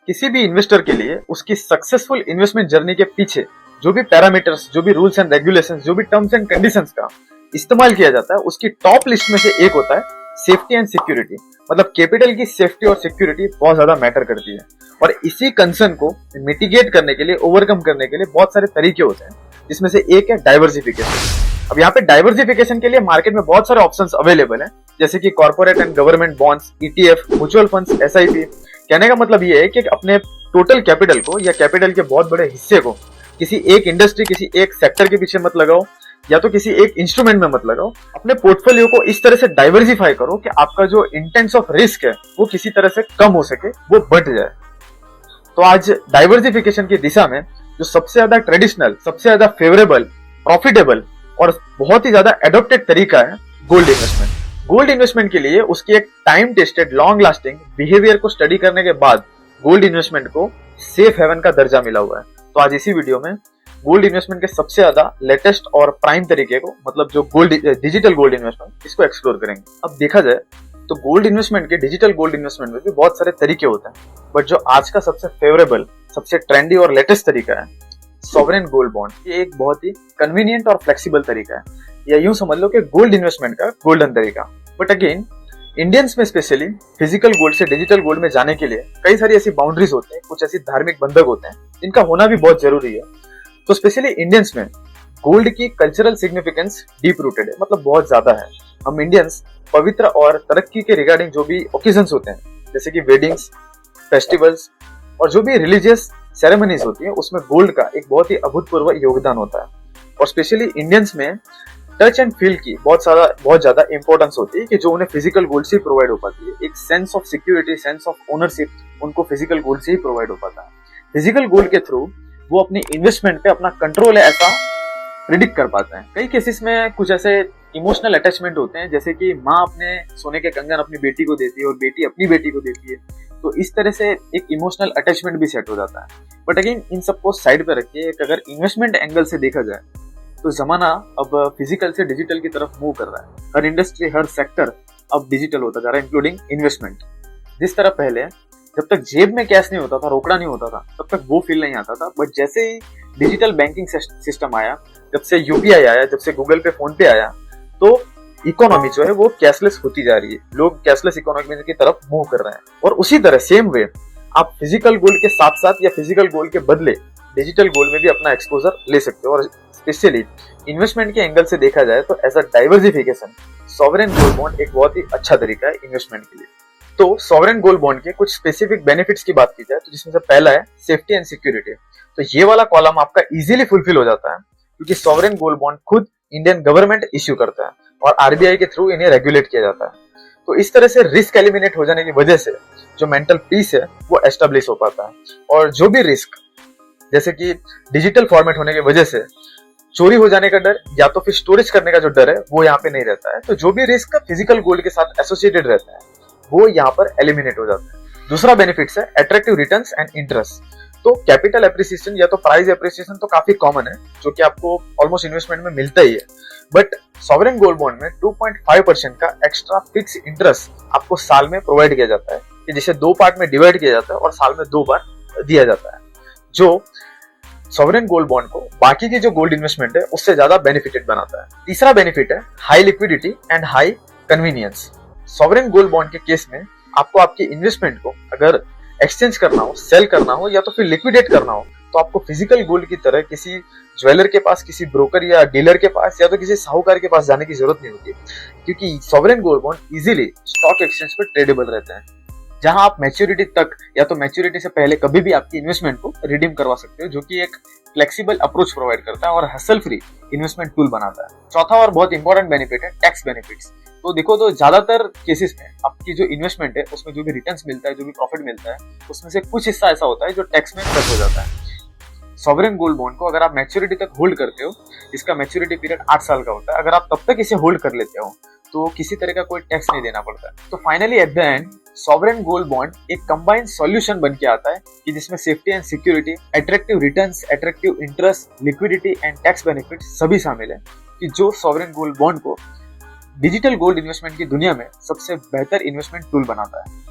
किसी भी इन्वेस्टर के लिए उसकी सक्सेसफुल इन्वेस्टमेंट जर्नी के पीछे जो भी पैरामीटर्स, जो भी रूल्स एंड रेगुलेशंस, जो भी टर्म्स एंड कंडीशंस का इस्तेमाल किया जाता है, उसकी टॉप लिस्ट में से एक होता है सेफ्टी एंड सिक्योरिटी। मतलब कैपिटल की सेफ्टी और सिक्योरिटी बहुत ज्यादा मैटर करती है, और इसी कंसर्न को मिटिगेट करने के लिए, ओवरकम करने के लिए बहुत सारे तरीके होते हैं, जिसमें से एक है डाइवर्सिफिकेशन। अब यहाँ पे डाइवर्सिफिकेशन के लिए मार्केट में बहुत सारे ऑप्शंस अवेलेबल हैं, जैसे कि corporate and government bonds, ETF, mutual funds, SIP. कहने का मतलब ये है कि अपने टोटल कैपिटल को या कैपिटल के बहुत बड़े हिस्से को किसी एक इंडस्ट्री, किसी एक सेक्टर के पीछे मत लगाओ, या तो किसी एक इंस्ट्रूमेंट में मत लगाओ। अपने पोर्टफोलियो को इस तरह से डाइवर्सिफाई करो कि आपका जो इंटेंस ऑफ रिस्क है वो किसी तरह से कम हो सके, वो बढ़ जाए। तो आज डाइवर्सिफिकेशन की दिशा में जो सबसे ज्यादा ट्रेडिशनल, सबसे ज्यादा फेवरेबल, प्रॉफिटेबल और बहुत ही ज्यादा एडॉप्टेड तरीका है गोल्ड इन्वेस्टमेंट। गोल्ड इन्वेस्टमेंट के लिए उसकी एक time tested, long lasting behaviour को स्टडी करने के बाद गोल्ड इन्वेस्टमेंट को सेफ हेवन का दर्जा मिला हुआ है। तो आज इसी वीडियो में गोल्ड इन्वेस्टमेंट के सबसे ज्यादा लेटेस्ट और प्राइम तरीके को, मतलब जो डिजिटल गोल्ड इन्वेस्टमेंट, इसको एक्सप्लोर करेंगे। अब देखा जाए तो गोल्ड इन्वेस्टमेंट के, डिजिटल गोल्ड इन्वेस्टमेंट में भी बहुत सारे तरीके होते हैं, बट जो आज का सबसे फेवरेबल, सबसे ट्रेंडी और लेटेस्ट तरीका है सॉवरेन गोल्ड बॉन्ड। ये एक बहुत ही कन्वीनियंट और फ्लेक्सिबल तरीका है, या यूं समझ लो कि गोल्ड इन्वेस्टमेंट का गोल्डन तरीका। बट अगेन इंडियंस में स्पेशली फिजिकल गोल्ड से डिजिटल गोल्ड में जाने के लिए कई सारी ऐसी बाउंड्रीज होते हैं, कुछ ऐसी धार्मिक बंधक होते हैं जिनका होना भी बहुत जरूरी है। तो स्पेशली इंडियंस में गोल्ड की कल्चरल सिग्निफिकेंस डीप रूटेड है, मतलब बहुत ज्यादा है। हम इंडियंस पवित्र और तरक्की के रिगार्डिंग जो भी ओकेजन्स होते हैं, जैसे कि वेडिंग्स, फेस्टिवल्स और जो भी रिलीजियस सेरेमनीज होती है, उसमें गोल्ड का एक बहुत ही अभूतपूर्व योगदान होता है। और स्पेशली इंडियंस में टच एंड फील की बहुत ज्यादा इंपॉर्टेंस होती है, कि जो उन्हें फिजिकल गोल्ड से प्रोवाइड हो पाती है। एक sense of security, sense of ownership उनको फिजिकल गोल्ड से ही प्रोवाइड हो पाता है। फिजिकल गोल्ड के थ्रू वो अपनी इन्वेस्टमेंट पे अपना कंट्रोल है ऐसा प्रिडिक्ट कर पाते हैं। कई केसेस में कुछ ऐसे इमोशनल अटैचमेंट होते हैं, जैसे कि माँ अपने सोने के कंगन अपनी बेटी को देती है और बेटी अपनी बेटी को देती है, तो इस तरह से एक इमोशनल अटैचमेंट भी सेट हो जाता है। बट अगेन इन सबको साइड पे रखिए, अगर इन्वेस्टमेंट एंगल से देखा जाए तो जमाना अब फिजिकल से डिजिटल की तरफ मूव कर रहा है। हर इंडस्ट्री, हर सेक्टर अब डिजिटल होता जा रहा है, इंक्लूडिंग इन्वेस्टमेंट। जिस तरह पहले जब तक जेब में कैश नहीं होता था, रोकड़ा नहीं होता था, तब तक वो फील नहीं आता था। बट जैसे ही डिजिटल बैंकिंग सिस्टम आया, जब से यूपीआई आया, जब से गूगल पे, फोन पे आया, तो इकोनॉमी जो है वो कैशलेस होती जा रही है। लोग कैशलेस इकोनॉमी की तरफ मूव कर रहे हैं। और उसी तरह सेम वे आप फिजिकल गोल्ड के साथ साथ या फिजिकल गोल्ड के बदले डिजिटल गोल्ड में भी अपना एक्सपोजर ले सकते हो। और स्पेशली इन्वेस्टमेंट के एंगल से देखा जाए तो as a diversification sovereign gold bond एक बहुत ही अच्छा तरीका है इन्वेस्टमेंट के लिए। तो सॉवरेन गोल्ड बॉन्ड के कुछ स्पेसिफिक बेनिफिट्स की बात की जाए तो जिसमें से पहला है सेफ्टी एंड सिक्योरिटी। तो ये वाला कॉलम आपका इजीली फुलफिल हो जाता है, क्योंकि सॉवरेन गोल्ड बॉन्ड खुद इंडियन गवर्नमेंट इश्यू करता है और आरबीआई के थ्रू इन्हें रेगुलेट किया जाता है। तो इस तरह से रिस्क एलिमिनेट हो जाने की वजह से जो मेंटल पीस है वो एस्टेब्लिश हो पाता है। और जो भी रिस्क, जैसे कि डिजिटल फॉर्मेट होने की वजह से चोरी हो जाने का डर या तो फिर स्टोरेज करने का जो डर है वो यहाँ पे नहीं रहता है। तो जो भी रिस्क फिजिकल गोल्ड के साथ एसोसिएटेड रहता है वो यहाँ पर एलिमिनेट हो जाता है। दूसरा बेनिफिट्स है अट्रैक्टिव रिटर्न्स एंड इंटरेस्ट। तो कैपिटल एप्रिसिएशन या तो प्राइस एप्रिसिएशन तो काफी कॉमन है, जो कि आपको ऑलमोस्ट इन्वेस्टमेंट में मिलता ही है। बट सॉवरेन गोल्ड बॉन्ड में 2.5% का एक्स्ट्रा फिक्स इंटरेस्ट आपको साल में प्रोवाइड किया जाता है, कि जिसे 2 पार्ट में डिवाइड किया जाता है और साल में 2 बार दिया जाता है, जो सॉवरेन गोल्ड बॉन्ड को बाकी की जो गोल्ड इन्वेस्टमेंट है उससे ज्यादा बेनिफिटेड बनाता है। तीसरा बेनिफिट है high liquidity and high convenience. Sovereign gold bond के केस में आपको आपकी इन्वेस्टमेंट को अगर एक्सचेंज करना हो, सेल करना हो या तो फिर लिक्विडेट करना हो, तो आपको फिजिकल गोल्ड की तरह किसी ज्वेलर के पास, किसी ब्रोकर या डीलर के पास या तो किसी साहूकार के पास जाने की जरूरत नहीं होती, क्योंकि sovereign gold bond easily stock exchange पर ट्रेडेबल रहते हैं, जहां आप मैच्योरिटी तक या तो मैच्योरिटी से पहले कभी भी आपकी इन्वेस्टमेंट को रिडीम करवा सकते हो, जो कि एक फ्लेक्सिबल अप्रोच प्रोवाइड करता है और हसल फ्री इन्वेस्टमेंट टूल बनाता है। चौथा और बहुत इंपॉर्टेंट बेनिफिट है टैक्स बेनिफिट्स। तो देखो, तो ज्यादातर केसेस में आपकी जो इन्वेस्टमेंट है उसमें जो भी रिटर्न्स मिलता है, जो भी प्रॉफिट मिलता है, उसमें से कुछ हिस्सा ऐसा होता है जो टैक्स में कट हो जाता है। सॉवरेन गोल्ड बॉन्ड को अगर आप मैच्योरिटी तक होल्ड करते हो, इसका मैच्योरिटी पीरियड 8 साल का होता है, अगर आप तब तक इसे होल्ड कर लेते हो तो किसी तरह का कोई टैक्स नहीं देना पड़ता है। तो finally at the end sovereign gold bond एक कंबाइंड सॉल्यूशन बन के आता है, कि जिसमें safety and security, attractive returns, attractive interest, liquidity and tax benefit सभी शामिल है, कि जो सॉवरेन गोल्ड बॉन्ड को डिजिटल गोल्ड इन्वेस्टमेंट की दुनिया में सबसे बेहतर इन्वेस्टमेंट टूल बनाता है।